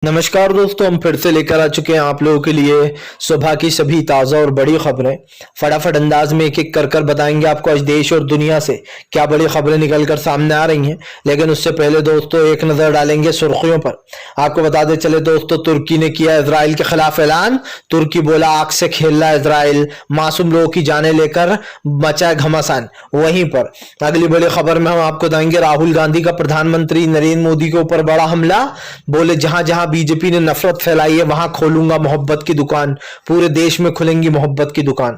नमस्कार दोस्तों, हम फिर से लेकर आ चुके हैं आप लोगों के लिए सुबह की सभी ताज़ा और बड़ी खबरें। फटाफट अंदाज में एक एक कर कर बताएंगे आपको आज देश और दुनिया से क्या बड़ी खबरें निकल कर सामने आ रही हैं। लेकिन उससे पहले दोस्तों एक नज़र डालेंगे सुर्खियों पर। आपको बताते चले दोस्तों, तुर्की ने किया इजराइल के खिलाफ ऐलान। तुर्की बोला आग से खेल रहा इजराइल, मासूम लोगों की जानें लेकर मचा घमासान। वहीं पर अगली बड़ी खबर में हम आपको बताएंगे राहुल गांधी का प्रधानमंत्री नरेंद्र मोदी के ऊपर बड़ा हमला। बोले जहां जहां बीजेपी ने नफरत फैलाई है वहां खोलूंगा मोहब्बत की दुकान, पूरे देश में खुलेंगी मोहब्बत की दुकान।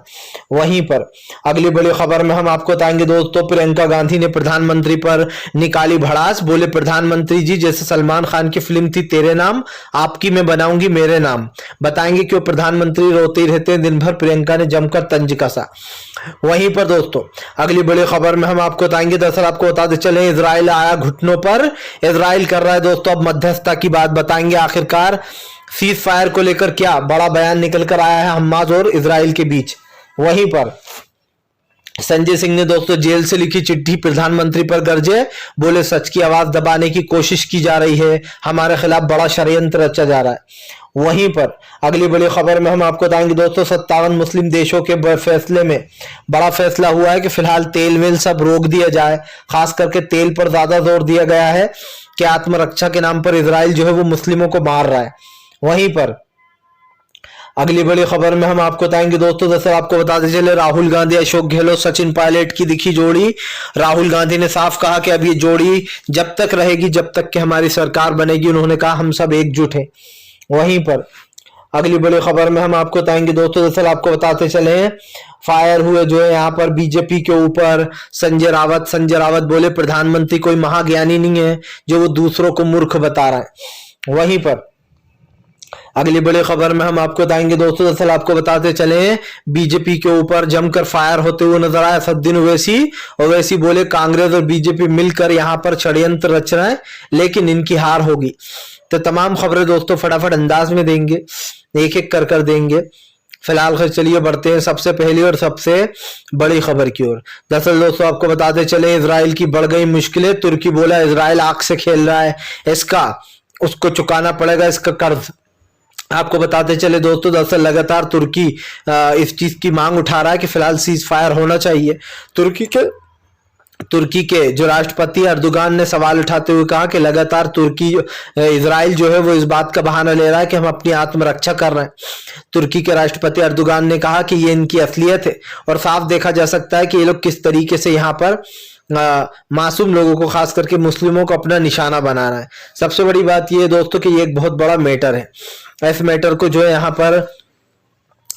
वहीं पर अगली बड़ी खबर में हम आपको बताएंगे दोस्तों, प्रियंका गांधी ने प्रधानमंत्री पर निकाली भड़ास। बोले प्रधानमंत्री जी, जैसे सलमान खान की फिल्म थी तेरे नाम, आपकी मैं बनाऊंगी मेरे नाम। बताएंगे क्यों प्रधानमंत्री रोते ही रहते हैं दिन भर, प्रियंका ने जमकर तंज कसा। वहीं पर दोस्तों अगली बड़ी खबर में हम आपको बताएंगे, दरअसल आपको बताते चले इजराइल आया घुटनों पर। इजराइल कर रहा है दोस्तों अब मध्यस्थता की बात। बताएंगे आखिरकार सीज फायर को लेकर क्या बड़ा बयान निकल कर आया है हमास और इजराइल के बीच। वहीं पर संजय सिंह ने दोस्तों जेल से लिखी चिट्ठी प्रधानमंत्री पर गरजे। बोले सच की आवाज दबाने की कोशिश की जा रही है, हमारे खिलाफ बड़ा षड्यंत्र रचा जा रहा है। वहीं पर अगली बड़ी खबर में हम आपको बताएंगे दोस्तों, 57 मुस्लिम देशों के फैसले में बड़ा फैसला हुआ है कि फिलहाल तेल वेल सब रोक दिया जाए। खास करके तेल पर ज्यादा जोर दिया गया है कि आत्मरक्षा के नाम पर इजराइल जो है वो मुस्लिमों को मार रहा है। वहीं पर अगली बड़ी खबर में हम आपको बताएंगे दोस्तों, दरअसल आपको बताते चले राहुल गांधी अशोक गहलोत सचिन पायलट की दिखी जोड़ी। राहुल गांधी ने साफ कहा कि अब ये जोड़ी जब तक रहेगी जब तक कि हमारी सरकार बनेगी। उन्होंने कहा हम सब एकजुट हैं। वहीं पर अगली बड़ी खबर में हम आपको बताएंगे दोस्तों, दरअसल आपको बताते चले फायर हुए जो है यहाँ पर बीजेपी के ऊपर संजय रावत बोले प्रधानमंत्री कोई महाज्ञानी नहीं है जो वो दूसरों को मूर्ख बता रहा है। वहीं पर अगली बड़ी खबर में हम आपको बताएंगे दोस्तों, दरअसल आपको बताते चले बीजेपी के ऊपर जमकर फायर होते हुए नजर आया सद्दीन ओवैसी बोले कांग्रेस और बीजेपी मिलकर यहाँ पर षड्यंत्र रच रहे हैं लेकिन इनकी हार होगी। तो तमाम खबरें दोस्तों फटाफट अंदाज में देंगे, एक एक कर देंगे। फिलहाल चलिए बढ़ते हैं सबसे पहली और सबसे बड़ी खबर की ओर। दरअसल दोस्तों आपको बताते चले इजराइल की बढ़ गई मुश्किलें। तुर्की बोला इजराइल आग से खेल रहा है, उसको चुकाना पड़ेगा इसका कर्ज। आपको बताते चले दोस्तों, दरअसल लगातार तुर्की इस चीज की मांग उठा रहा है कि फिलहाल सीज फायर होना चाहिए। तुर्की के जो राष्ट्रपति अर्दोगान ने सवाल उठाते हुए कहा कि लगातार इजराइल जो है वो इस बात का बहाना ले रहा है कि हम अपनी आत्मरक्षा कर रहे हैं। तुर्की के राष्ट्रपति अर्दोगान ने कहा कि ये इनकी असलियत है और साफ देखा जा सकता है कि ये लोग किस तरीके से यहाँ पर मासूम लोगों को खास करके मुस्लिमों को अपना निशाना बना रहा है। सबसे बड़ी बात यह है दोस्तों कि ये एक बहुत बड़ा मैटर है। इस मैटर को जो है यहाँ पर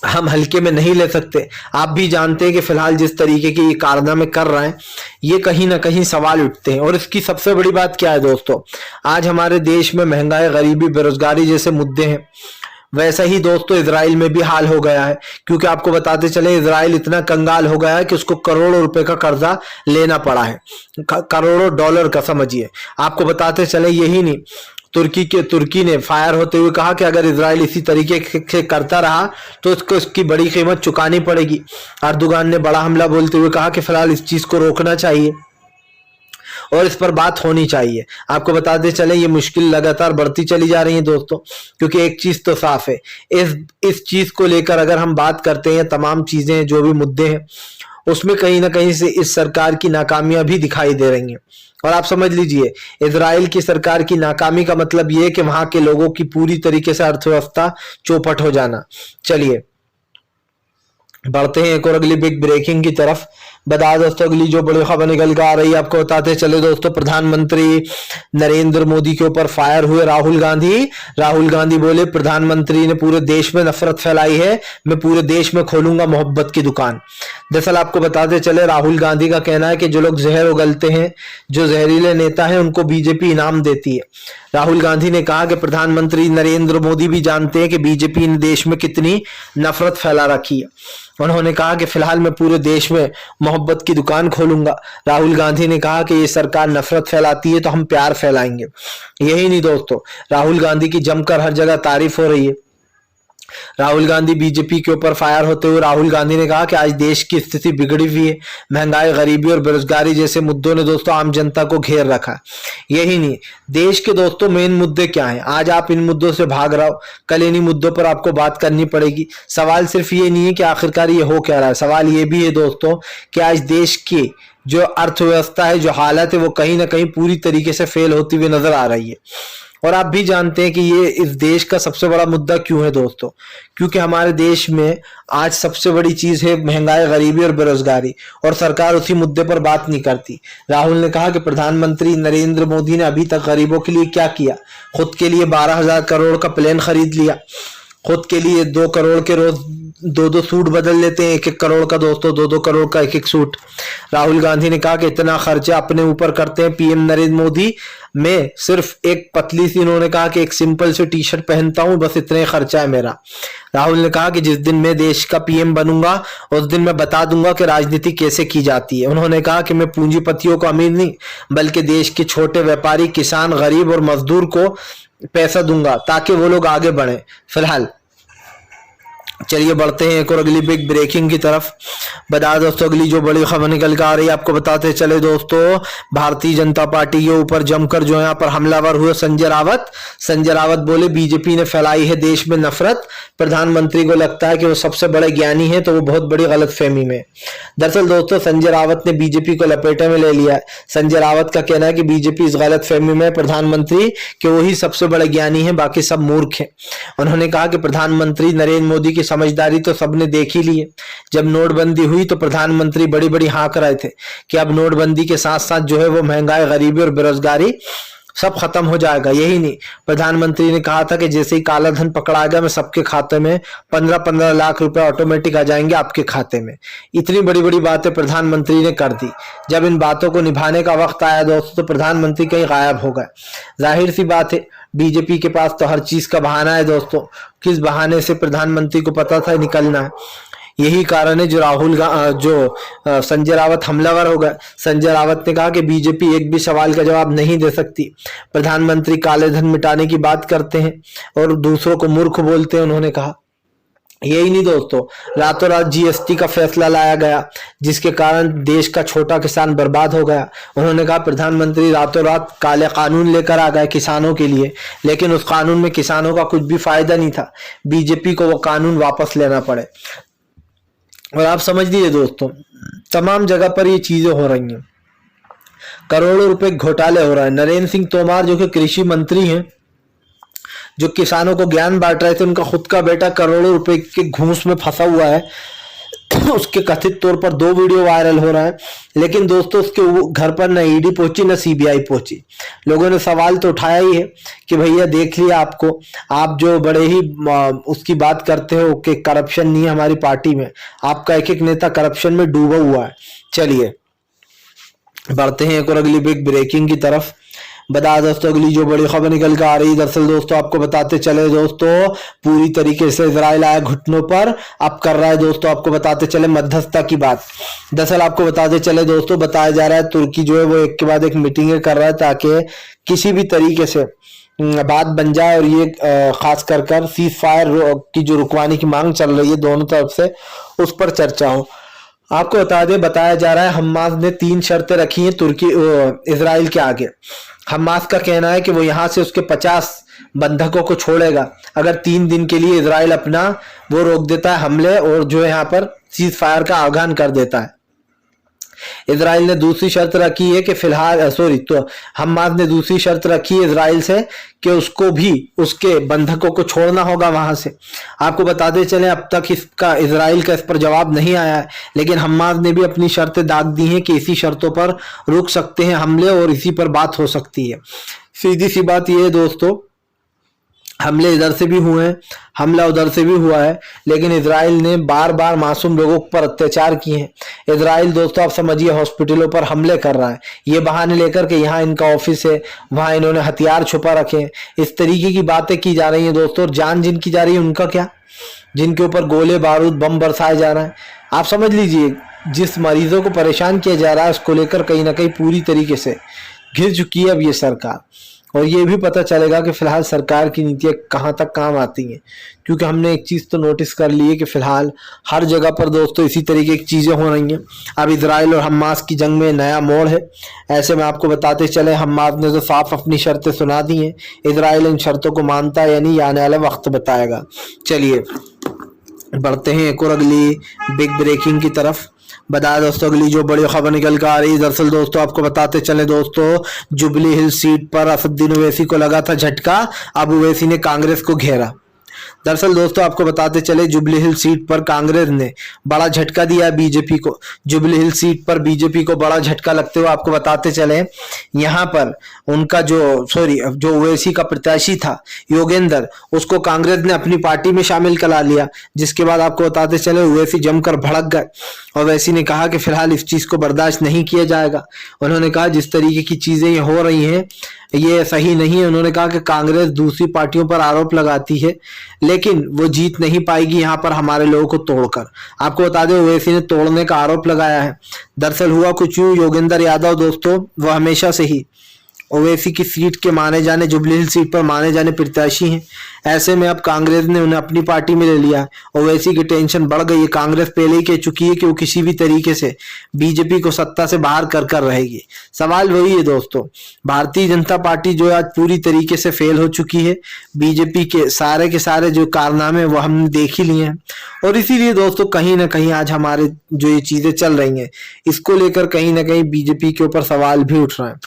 हम हल्के में नहीं ले सकते। आप भी जानते हैं कि फिलहाल जिस तरीके के ये कारनामे कर रहे हैं ये कहीं ना कहीं सवाल उठते हैं। और इसकी सबसे बड़ी बात क्या है दोस्तों, आज हमारे देश में महंगाई, गरीबी, बेरोजगारी जैसे मुद्दे हैं। वैसा ही दोस्तों इजराइल में भी हाल हो गया है, क्योंकि आपको बताते चले इजराइल इतना कंगाल हो गया है कि उसको करोड़ों रुपए का कर्जा लेना पड़ा है, करोड़ों डॉलर का समझिए। आपको बताते चले यही नहीं, तुर्की ने फायर होते हुए कहा कि अगर इजराइल इसी तरीके से करता रहा तो इसको इसकी बड़ी कीमत चुकानी पड़ेगी। अर्दोगान ने बड़ा हमला बोलते हुए कहा कि फिलहाल इस चीज को रोकना चाहिए और इस पर बात होनी चाहिए। आपको बताते चले ये मुश्किल लगातार बढ़ती चली जा रही है दोस्तों, क्योंकि एक चीज तो साफ है, इस चीज को लेकर अगर हम बात करते हैं, तमाम चीजें जो भी मुद्दे हैं उसमें कहीं ना कहीं से इस सरकार की नाकामियां भी दिखाई दे रही हैं। और आप समझ लीजिए इजराइल की सरकार की नाकामी का मतलब यह है कि वहां के लोगों की पूरी तरीके से अर्थव्यवस्था चौपट हो जाना। चलिए बढ़ते हैं एक और अगली बिग ब्रेकिंग की तरफ। बता दोस्तों अगली जो बड़ी खबर निकल कर आ रही है, आपको बताते चले दोस्तों, प्रधानमंत्री नरेंद्र मोदी के ऊपर फायर हुए राहुल गांधी बोले प्रधानमंत्री ने पूरे देश में नफरत फैलाई है, मैं पूरे देश में खोलूंगा मोहब्बत की दुकान। दरअसल आपको बताते चले राहुल गांधी का कहना है कि जो लोग जहर उगलते हैं, जो जहरीले नेता हैं, उनको बीजेपी इनाम देती है। राहुल गांधी ने कहा कि प्रधानमंत्री नरेंद्र मोदी भी जानते हैं कि बीजेपी ने देश में कितनी नफरत फैला रखी है। उन्होंने कहा कि फिलहाल मैं पूरे देश में मोहब्बत की दुकान खोलूंगा। राहुल गांधी ने कहा कि ये सरकार नफरत फैलाती है तो हम प्यार फैलाएंगे। यही नहीं दोस्तों, राहुल गांधी की जमकर हर जगह तारीफ हो रही है। राहुल गांधी बीजेपी के ऊपर फायर होते हुए राहुल गांधी ने कहा कि आज देश की स्थिति बिगड़ी हुई है। महंगाई, गरीबी और बेरोजगारी जैसे मुद्दों ने दोस्तों आम जनता को घेर रखा है। यही नहीं, देश के दोस्तों मेन मुद्दे क्या हैं? आज आप इन मुद्दों से भाग रहे हो, कल इन्हीं मुद्दों पर आपको बात करनी पड़ेगी। सवाल सिर्फ ये नहीं है कि आखिरकार ये हो क्या रहा है, सवाल ये भी है दोस्तों कि आज देश की जो अर्थव्यवस्था है, जो हालत है, वो कहीं ना कहीं पूरी तरीके से फेल होती हुई नजर आ रही है। और आप भी जानते हैं कि ये इस देश का सबसे बड़ा मुद्दा क्यों है दोस्तों? क्योंकि हमारे देश में आज सबसे बड़ी चीज है महंगाई, गरीबी और बेरोजगारी, और सरकार उसी मुद्दे पर बात नहीं करती। राहुल ने कहा कि प्रधानमंत्री नरेंद्र मोदी ने अभी तक गरीबों के लिए क्या किया? खुद के लिए 12,000 करोड़ का प्लेन खरीद लिया, खुद के लिए 2 करोड़ के रोज 2-2 सूट बदल लेते हैं, 1-1 करोड़ का दोस्तों, 2-2 करोड़ का 1-1 सूट। राहुल गांधी ने कहा कि इतना खर्चा अपने ऊपर करते हैं पीएम नरेंद्र मोदी। मैं सिर्फ एक पतली सी, इन्होंने कहा कि एक सिंपल सी टी शर्ट पहनता हूं, बस इतना ही खर्चा है मेरा। राहुल ने कहा कि जिस दिन मैं देश का पीएम बनूंगा उस दिन मैं बता दूंगा कि राजनीति कैसे की जाती है। उन्होंने कहा कि मैं पूंजीपतियों को अमीर नहीं बल्कि देश के छोटे व्यापारी, किसान, गरीब और मजदूर को पैसा दूंगा ताकि वो लोग आगे बढ़े। फिलहाल चलिए बढ़ते हैं एक और अगली बिग ब्रेकिंग की तरफ। बता दोस्तों अगली जो बड़ी खबर निकल कर आ रही है, आपको बताते चले दोस्तों, भारतीय जनता पार्टी के ऊपर जमकर जो यहाँ पर हमलावर हुए संजय रावत। संजय रावत बोले बीजेपी ने फैलाई है देश में नफरत, प्रधानमंत्री को लगता है कि वो सबसे बड़े ज्ञानी है, तो वो बहुत बड़ी गलतफहमी में। दरअसल दोस्तों संजय रावत ने बीजेपी को लपेटे में ले लिया है। संजय रावत का कहना है कि बीजेपी इस गलतफहमी में प्रधानमंत्री कि वही सबसे बड़े ज्ञानी है, बाकी सब मूर्ख हैं। उन्होंने कहा कि प्रधानमंत्री नरेंद्र मोदी की समझदारी तो सबने देख ही ली है। जब नोटबंदी हुई तो प्रधानमंत्री बड़ी बड़ी हाँक रहे थे कि अब नोटबंदी के साथ साथ जो है वो महंगाई, गरीबी और बेरोजगारी सब खत्म हो जाएगा। यही नहीं, प्रधानमंत्री ने कहा था कि जैसे ही काला धन पकड़ा गया मैं सबके खाते में 15-15 लाख रुपए ऑटोमेटिक आ जाएंगे आपके खाते में। इतनी बड़ी बड़ी बातें प्रधानमंत्री ने कर दी। जब इन बातों को निभाने का वक्त आया दोस्तों तो प्रधानमंत्री कहीं गायब हो गए। जाहिर सी बात है बीजेपी के पास तो हर चीज का बहाना है दोस्तों, किस बहाने से प्रधानमंत्री को पता था निकलना है। यही कारण है जो संजय रावत हमलावर हो गए। संजय रावत ने कहा कि बीजेपी एक भी सवाल का जवाब नहीं दे सकती। प्रधानमंत्री काले धन मिटाने की बात करते हैं और दूसरों को मूर्ख बोलते हैं। उन्होंने कहा यही नहीं दोस्तों, रातों रात जीएसटी का फैसला लाया गया जिसके कारण देश का छोटा किसान बर्बाद हो गया। उन्होंने कहा प्रधानमंत्री रातों रात काले कानून लेकर आ गए किसानों के लिए, लेकिन उस कानून में किसानों का कुछ भी फायदा नहीं था। बीजेपी को वो कानून वापस लेना पड़े। और आप समझ लीजिए दोस्तों, तमाम जगह पर ये चीजें हो रही हैं, करोड़ों रुपए घोटाले हो रहे हैं। नरेंद्र सिंह तोमर जो कि कृषि मंत्री हैं, जो किसानों को ज्ञान बांट रहे थे, उनका खुद का बेटा करोड़ों रुपए के घूस में फंसा हुआ है। उसके कथित तौर पर 2 वीडियो वायरल हो रहा है, लेकिन दोस्तों उसके घर पर न ईडी पहुंची न सीबीआई पहुंची। लोगों ने सवाल तो उठाया ही है कि भैया देख लिया आपको, आप जो बड़े ही उसकी बात करते हो कि करप्शन नहीं है हमारी पार्टी में, आपका एक एक नेता करप्शन में डूबा हुआ है। चलिए बढ़ते हैं एक और अगली बिग ब्रेकिंग की तरफ। बता दोस्तों अगली जो बड़ी खबर निकल कर आ रही है, दरअसल दोस्तों आपको बताते चले दोस्तों, पूरी तरीके से इजराइल आया घुटनों पर, अब कर रहा है दोस्तों, आपको बताते चले मध्यस्थता की बात। दरअसल आपको बताते चले दोस्तों, बताया जा रहा है तुर्की जो है वो एक के बाद एक मीटिंगें कर रहा है ताकि किसी भी तरीके से बात बन जाए, और ये खास कर सीज फायर की जो रुकवाने की मांग चल रही है दोनों तरफ से, उस पर चर्चा हो। आपको बताया जा रहा है हमास ने 3 शर्तें रखी हैं तुर्की इजराइल के आगे। हमास का कहना है कि वो यहाँ से उसके 50 बंधकों को छोड़ेगा अगर 3 दिन के लिए इजराइल अपना वो रोक देता है हमले, और जो यहाँ पर सीज फायर का आह्वान कर देता है। इजराइल ने दूसरी शर्त रखी है कि हमास ने दूसरी शर्त रखी है इजराइल से कि उसको भी उसके बंधकों को छोड़ना होगा वहां से। आपको बताते चले अब तक इसका इजराइल का इस पर जवाब नहीं आया है, लेकिन हमास ने भी अपनी शर्तें दाग दी हैं कि इसी शर्तों पर रुक सकते हैं हमले और इसी पर बात हो सकती है। सीधी सी बात यह है दोस्तों, हमले इधर से भी हुए हैं, हमला उधर से भी हुआ है, लेकिन इजराइल ने बार बार मासूम लोगों पर अत्याचार किए हैं। इजराइल दोस्तों आप समझिए हॉस्पिटलों पर हमले कर रहा है, ये बहाने लेकर के यहाँ इनका ऑफिस है, वहां इन्होंने हथियार छुपा रखे हैं। इस तरीके की बातें की जा रही हैं दोस्तों। जान जिनकी जा रही है उनका क्या, जिनके ऊपर गोले बारूद बम बरसाए जा रहे हैं। आप समझ लीजिए जिस मरीजों को परेशान किया जा रहा है उसको लेकर कहीं ना कहीं पूरी तरीके से घिर चुकी है अब ये सरकार। और ये भी पता चलेगा कि फिलहाल सरकार की नीतियां कहाँ तक काम आती हैं। क्योंकि हमने एक चीज़ तो नोटिस कर ली है कि फिलहाल हर जगह पर दोस्तों इसी तरीके की चीज़ें हो रही हैं। अब इजराइल और हमास की जंग में नया मोड़ है। ऐसे में आपको बताते चले, हमास ने तो साफ अपनी शर्तें सुना दी हैं। इजराइल इन शर्तों को मानता है या नहीं, आने वाला वक्त बताएगा। चलिए बढ़ते हैं एक और अगली बिग ब्रेकिंग की तरफ। बताया दोस्तों अगली जो बड़ी खबर निकल कर आ रही है, दरअसल दोस्तों आपको बताते चले दोस्तों, जुबली हिल सीट पर असदुद्दीन ओवैसी को लगा था झटका। अब ओवैसी ने कांग्रेस को घेरा। दरअसल दोस्तों आपको बताते चले, जुबली हिल सीट पर कांग्रेस ने बड़ा झटका दिया बीजेपी को। जुबली हिल सीट पर बीजेपी को बड़ा झटका लगते हुए आपको बताते चले, यहाँ पर उनका जो ओवैसी का प्रत्याशी था योगेंद्र, उसको कांग्रेस ने अपनी पार्टी में शामिल करा लिया। जिसके बाद आपको बताते चले ओवैसी जमकर भड़क गए। ओवैसी ने कहा कि फिलहाल इस चीज को बर्दाश्त नहीं किया जाएगा। उन्होंने कहा जिस तरीके की चीजें ये हो रही हैं ये सही नहीं है। उन्होंने कहा कि कांग्रेस दूसरी पार्टियों पर आरोप लगाती है लेकिन वो जीत नहीं पाएगी यहाँ पर हमारे लोगों को तोड़कर। आपको बता दें ओवैसी ने तोड़ने का आरोप लगाया है। दरअसल हुआ कुछ यूं, योगेंद्र यादव दोस्तों वो हमेशा से ही ओवैसी की सीट के माने जाने, जुबली हिल सीट पर माने जाने प्रत्याशी हैं। ऐसे में अब कांग्रेस ने उन्हें अपनी पार्टी में ले लिया है। ओवैसी की टेंशन बढ़ गई है। कांग्रेस पहले ही कह चुकी है कि वो किसी भी तरीके से बीजेपी को सत्ता से बाहर कर रहेगी। सवाल वही है दोस्तों, भारतीय जनता पार्टी जो आज पूरी तरीके से फेल हो चुकी है। बीजेपी के सारे जो कारनामे वो हमने देख ही लिए हैं और इसीलिए दोस्तों कहीं ना कहीं आज हमारे जो ये चीजें चल रही हैं इसको लेकर कहीं ना कहीं बीजेपी के ऊपर सवाल भी उठ रहे हैं।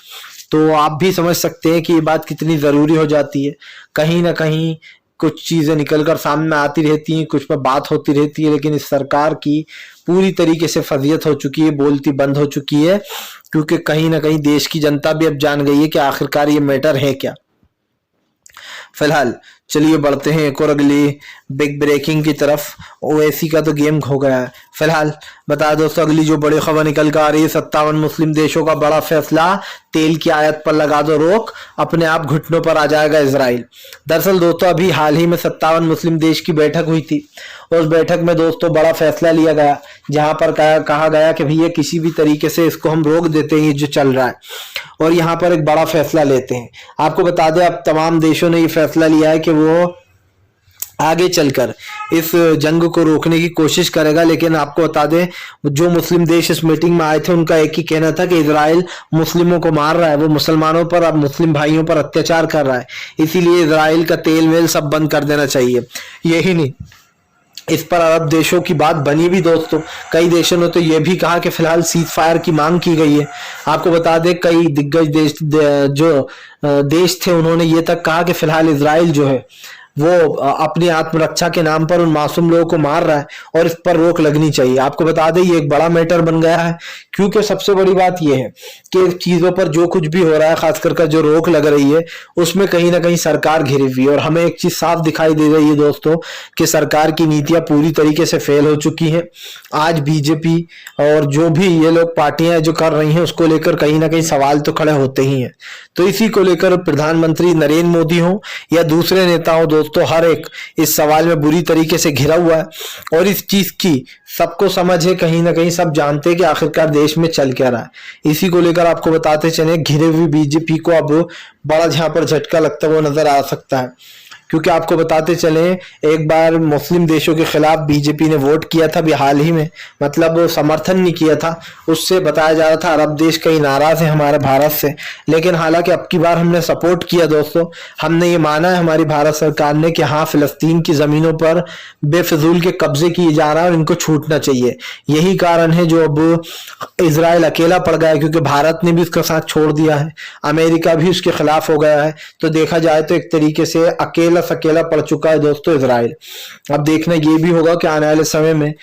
तो आप भी समझ सकते हैं कि ये बात कितनी जरूरी हो जाती है। कहीं ना कहीं कुछ चीजें निकलकर सामने आती रहती हैं, कुछ पर बात होती रहती है, लेकिन इस सरकार की पूरी तरीके से फजीयत हो चुकी है, बोलती बंद हो चुकी है। क्योंकि कहीं ना कहीं देश की जनता भी अब जान गई है कि आखिरकार ये मैटर है क्या। फिलहाल चलिए बढ़ते हैं एक और अगली बिग ब्रेकिंग की तरफ। ओवैसी का तो गेम खो गया है। फिलहाल बता दोस्तों अगली जो बड़ी खबर निकल कर आ रही है, 57 मुस्लिम देशों का बड़ा फैसला, तेल की आयात पर लगा दो रोक, अपने आप घुटनों पर आ जाएगा इजराइल। दरअसल दोस्तों अभी हाल ही में 57 मुस्लिम देश की बैठक हुई थी। उस बैठक में दोस्तों बड़ा फैसला लिया गया जहां पर कहा गया कि भैया किसी भी तरीके से इसको हम रोक देते हैं ये जो चल रहा है और यहाँ पर एक बड़ा फैसला लेते हैं। आपको बता दें अब तमाम देशों ने ये फैसला लिया है कि वो आगे चलकर इस जंग को रोकने की कोशिश करेगा। लेकिन आपको बता दें जो मुस्लिम देश इस मीटिंग में आए थे उनका एक ही कहना था कि इजराइल मुस्लिमों को मार रहा है, वो मुसलमानों पर अब मुस्लिम भाइयों पर अत्याचार कर रहा है, इसीलिए इजराइल का तेल वेल सब बंद कर देना चाहिए। यही नहीं, इस पर अरब देशों की बात बनी भी दोस्तों। कई देशों ने तो यह भी कहा कि फिलहाल सीज फायर की मांग की गई है। आपको बता दें कई दिग्गज देश थे उन्होंने ये तक कहा कि फिलहाल इजराइल जो है वो अपनी आत्मरक्षा के नाम पर उन मासूम लोगों को मार रहा है और इस पर रोक लगनी चाहिए। आपको बता दें ये एक बड़ा मैटर बन गया है क्योंकि सबसे बड़ी बात यह है कि चीजों पर जो कुछ भी हो रहा है खासकर जो रोक लग रही है उसमें कहीं ना कहीं सरकार घिरी हुई है। और हमें एक चीज साफ दिखाई दे रही है दोस्तों कि सरकार की नीतियां पूरी तरीके से फेल हो चुकी हैं। आज बीजेपी और जो भी ये लोग पार्टियां जो कर रही हैं उसको लेकर कहीं ना कहीं सवाल तो खड़े होते ही हैं। तो इसी को लेकर प्रधानमंत्री नरेंद्र मोदी हो या दूसरे नेता हो दोस्तों, हर एक इस सवाल में बुरी तरीके से घिरा हुआ है और इस चीज की सबको समझ है। कहीं ना कहीं सब जानते हैं कि आखिरकार देश में चल क्या रहा है। इसी को लेकर आपको बताते चले घिरे हुए बीजेपी को अब बड़ा जहां पर झटका लगता हुआ नजर आ सकता है। क्योंकि आपको बताते चले एक बार मुस्लिम देशों के खिलाफ बीजेपी ने वोट किया था भी हाल ही में, मतलब समर्थन नहीं किया था। उससे बताया जा रहा था अरब देश कई नाराज है हमारे भारत से, लेकिन हालांकि अब की बार हमने सपोर्ट किया दोस्तों। हमने ये माना है हमारी भारत सरकार ने कि हाँ फिलिस्तीन की जमीनों पर बेफजूल के कब्जे किए जा रहा है और इनको छूटना चाहिए। यही कारण है जो अब इजराइल अकेला पड़ गया है क्योंकि भारत ने भी उसका साथ छोड़ दिया है, अमेरिका भी उसके खिलाफ हो गया है। तो देखा जाए तो एक तरीके से अकेला पड़ चुका है दोस्तों इजराइल। अब देखना ये भी होगा कि आने वाले समय में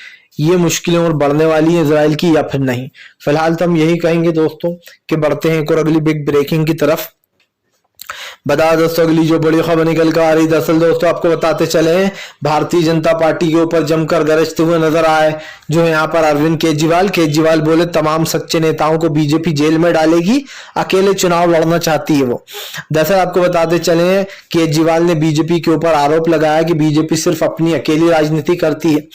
ये मुश्किलें और बढ़ने वाली हैं इजराइल की या फिर नहीं। फिलहाल तो हम यही कहेंगे दोस्तों कि बढ़ते हैं एक और अगली बिग ब्रेकिंग की तरफ। बता दोस्तों अगली जो बड़ी खबर निकल कर आ रही, दरअसल दोस्तों आपको बताते चले भारतीय जनता पार्टी के ऊपर जमकर गरजते हुए नजर आए जो यहाँ पर अरविंद केजरीवाल बोले तमाम सच्चे नेताओं को बीजेपी जेल में डालेगी, अकेले चुनाव लड़ना चाहती है वो। दरअसल आपको बताते चले केजरीवाल ने बीजेपी के ऊपर आरोप लगाया कि बीजेपी सिर्फ अपनी अकेली राजनीति करती है।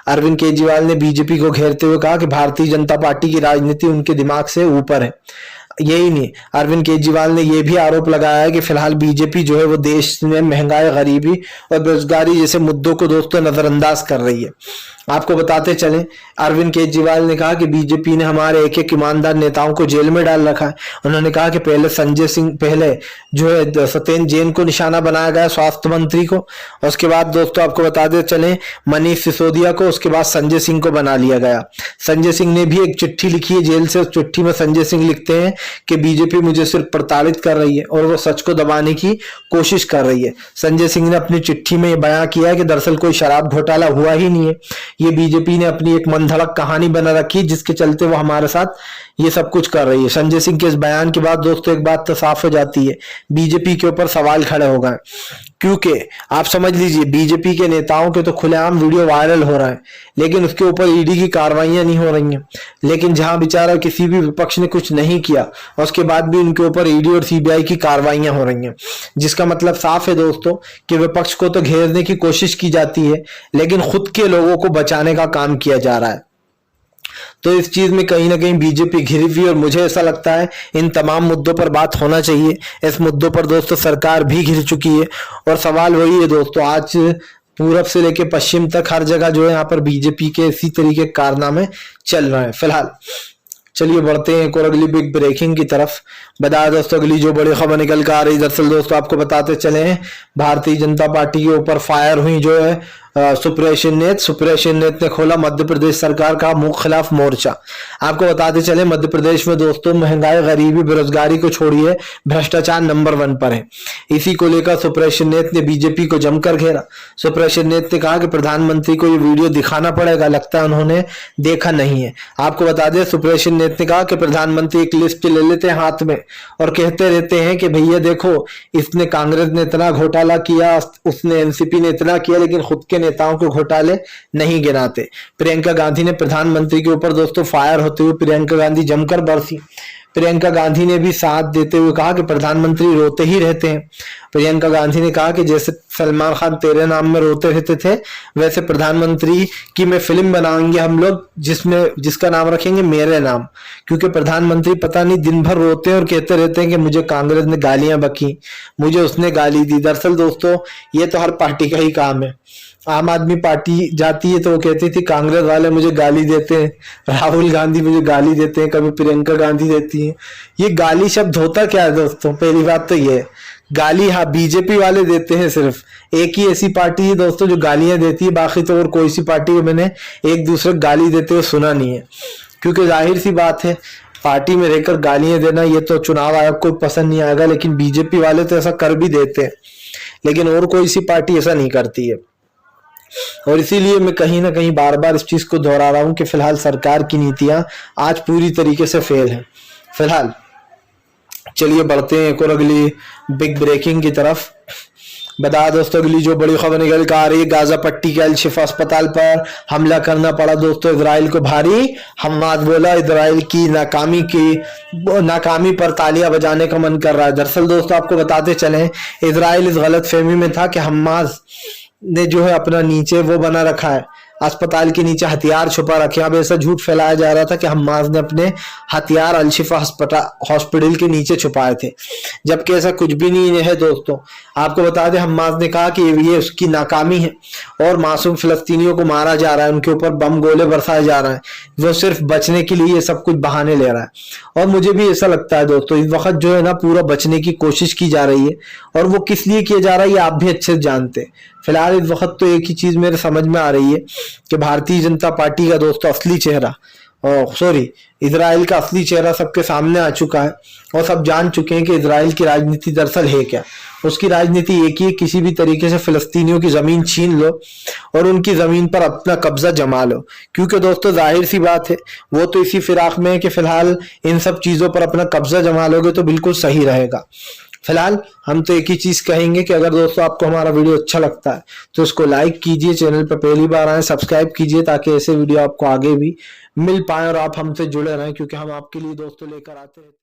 अरविंद केजरीवाल ने बीजेपी को घेरते हुए कहा कि भारतीय जनता पार्टी की राजनीति उनके दिमाग से ऊपर है। यही नहीं, अरविंद केजरीवाल ने यह भी आरोप लगाया है कि फिलहाल बीजेपी जो है वो देश में महंगाई, गरीबी और बेरोजगारी जैसे मुद्दों को दोस्तों नजरअंदाज कर रही है। आपको बताते चलें, अरविंद केजरीवाल ने कहा कि बीजेपी ने हमारे एक एक ईमानदार नेताओं को जेल में डाल रखा है। उन्होंने कहा कि पहले जो है सत्येंद्र जैन को निशाना बनाया गया, स्वास्थ्य मंत्री को, और उसके बाद दोस्तों आपको बताते चलें मनीष सिसोदिया को, उसके बाद संजय सिंह को बना लिया गया। संजय सिंह ने भी एक चिट्ठी लिखी है जेल से। उस चिट्ठी में संजय सिंह लिखते हैं कि बीजेपी मुझे सिर्फ प्रताड़ित कर रही है और वो सच को दबाने की कोशिश कर रही है। संजय सिंह ने अपनी चिट्ठी में यह बयान किया है कि दरअसल कोई शराब घोटाला हुआ ही नहीं है, ये बीजेपी ने अपनी एक मनधड़क कहानी बना रखी जिसके चलते वो हमारे साथ ये सब कुछ कर रही है। संजय सिंह के इस बयान के बाद दोस्तों एक बात तो साफ हो जाती है, बीजेपी के ऊपर सवाल खड़े हो गए, क्योंकि आप समझ लीजिए बीजेपी के नेताओं के तो खुलेआम वीडियो वायरल हो रहा है, लेकिन उसके ऊपर ईडी की कार्रवाइयां नहीं हो रही हैं। लेकिन जहां बेचारा किसी भी विपक्ष ने कुछ नहीं किया और उसके बाद भी उनके ऊपर ईडी और सीबीआई की कार्रवाइयां हो रही हैं, जिसका मतलब साफ है दोस्तों कि विपक्ष को तो घेरने की कोशिश की जाती है, लेकिन खुद के लोगों को बचाने का काम किया जा रहा है। तो इस चीज में कहीं ना कहीं बीजेपी घिरी हुई, और मुझे ऐसा लगता है इन तमाम मुद्दों पर बात होना चाहिए। इस मुद्दों पर दोस्तों सरकार भी घिर चुकी है, और सवाल वही है दोस्तों, आज पूरब से लेकर पश्चिम तक हर जगह जो है यहाँ पर बीजेपी के इसी तरीके कारनामे चल रहे हैं। फिलहाल चलिए बढ़ते हैं एक और अगली बिग ब्रेकिंग की तरफ। बता दोस्तों अगली जो बड़ी खबर निकल कर आ रही, दरअसल दोस्तों आपको बताते चले हैं भारतीय जनता पार्टी के ऊपर फायर हुई जो है सुप्रिया शिंदे ने खोला मध्य प्रदेश सरकार का मुंह खिलाफ मोर्चा। आपको बताते चले मध्य प्रदेश में दोस्तों महंगाई, गरीबी, बेरोजगारी को छोड़िए भ्रष्टाचार नंबर 1 पर है। इसी को लेकर सुप्रिया शिंदे ने बीजेपी को जमकर घेरा। सुप्रिया शिंदे ने कहा कि प्रधानमंत्री को ये वीडियो दिखाना पड़ेगा, लगता है उन्होंने देखा नहीं है। आपको बता दें सुप्रिया शिंदे ने कहा कि प्रधानमंत्री एक लिस्ट ले लेते हैं हाथ में और कहते रहते हैं कि भैया देखो इसने, कांग्रेस ने इतना घोटाला किया, उसने एनसीपी ने इतना किया, लेकिन खुद के नेताओं को घोटाले नहीं गिनाते। प्रियंका गांधी ने प्रधानमंत्री के ऊपर दोस्तों फायर होते हुए प्रियंका गांधी जमकर बरसी। प्रियंका गांधी ने भी साथ देते हुए कहा कि प्रधानमंत्री रोते ही रहते हैं। प्रियंका गांधी ने कहा कि जैसे सलमान खान तेरे नाम में रोते रहते थे, वैसे प्रधानमंत्री की मैं फिल्म बनाएंगे हम लोग जिसका नाम रखेंगे मेरे नाम, क्योंकि प्रधानमंत्री पता नहीं दिन भर रोते हैं और कहते रहते हैं कि मुझे कांग्रेस ने गालियां बकी, मुझे उसने गाली दी। दरअसल दोस्तों ये तो हर पार्टी का ही काम है। आम आदमी पार्टी जाती है तो वो कहती थी कांग्रेस वाले मुझे गाली देते हैं, राहुल गांधी मुझे गाली देते हैं, कभी प्रियंका गांधी देती हैं। ये गाली शब्द होता क्या है दोस्तों? पहली बात तो ये गाली हाँ बीजेपी वाले देते हैं, सिर्फ एक ही ऐसी पार्टी है दोस्तों जो गालियां देती है, बाकी तो और कोई सी पार्टी को मैंने एक दूसरे को गाली देते हुए सुना नहीं है। क्योंकि जाहिर सी बात है पार्टी में रहकर गालियां देना ये तो चुनाव आयोग को पसंद नहीं आएगा, लेकिन बीजेपी वाले तो ऐसा कर भी देते हैं, लेकिन और कोई सी पार्टी ऐसा नहीं करती है। और इसीलिए मैं कहीं ना कहीं बार बार इस चीज को दोहरा रहा हूं कि फिलहाल सरकार की नीतियां आज पूरी तरीके से फेल है। फिलहाल चलिए बढ़ते हैं एक और अगली बिग ब्रेकिंग की तरफ। बता दोस्तों अगली जो बड़ी खबर निकल कर आ रही है, गाजा पट्टी के अल शिफा अस्पताल पर हमला करना पड़ा दोस्तों इजराइल को भारी। हमास बोला इजराइल की नाकामी पर तालियां बजाने का मन कर रहा है। दरअसल दोस्तों आपको बताते चले इजराइल इस गलत फहमी में था कि हमास ने जो है अपना नीचे वो बना रखा है, अस्पताल के नीचे हथियार छुपा रखे। अब ऐसा झूठ फैलाया जा रहा था कि हमास ने अपने हथियार अल शिफा हॉस्पिटल के नीचे छुपाए थे, जबकि ऐसा कुछ भी नहीं है दोस्तों। आपको बता दें हमास ने कहा कि ये उसकी नाकामी है और मासूम फिलिस्तीनियों को मारा जा रहा है, उनके ऊपर बम गोले बरसाए जा रहे हैं, वो सिर्फ बचने के लिए ये सब कुछ बहाने ले रहा है। और मुझे भी ऐसा लगता है दोस्तों इस वक्त जो है ना पूरा बचने की कोशिश की जा रही है, और वो किस लिए किया जा रहा है ये आप भी अच्छे से जानते हैं। फिलहाल इस वक्त तो एक ही चीज मेरे समझ में आ रही है कि भारतीय जनता पार्टी का दोस्तों असली चेहरा इजराइल का असली चेहरा सबके सामने आ चुका है, और सब जान चुके हैं कि इजराइल की राजनीति दरअसल है क्या। उसकी राजनीति एक ही, किसी भी तरीके से फिलिस्तीनियों की जमीन छीन लो और उनकी जमीन पर अपना कब्जा जमा लो, क्योंकि दोस्तों जाहिर सी बात है वो तो इसी फिराक में है कि फिलहाल इन सब चीजों पर अपना कब्जा जमा लोगे तो बिल्कुल सही रहेगा। फिलहाल हम तो एक ही चीज कहेंगे कि अगर दोस्तों आपको हमारा वीडियो अच्छा लगता है तो इसको लाइक कीजिए, चैनल पर पहली बार आए सब्सक्राइब कीजिए, ताकि ऐसे वीडियो आपको आगे भी मिल पाए और आप हमसे जुड़े रहें, क्योंकि हम आपके लिए दोस्तों लेकर आते हैं।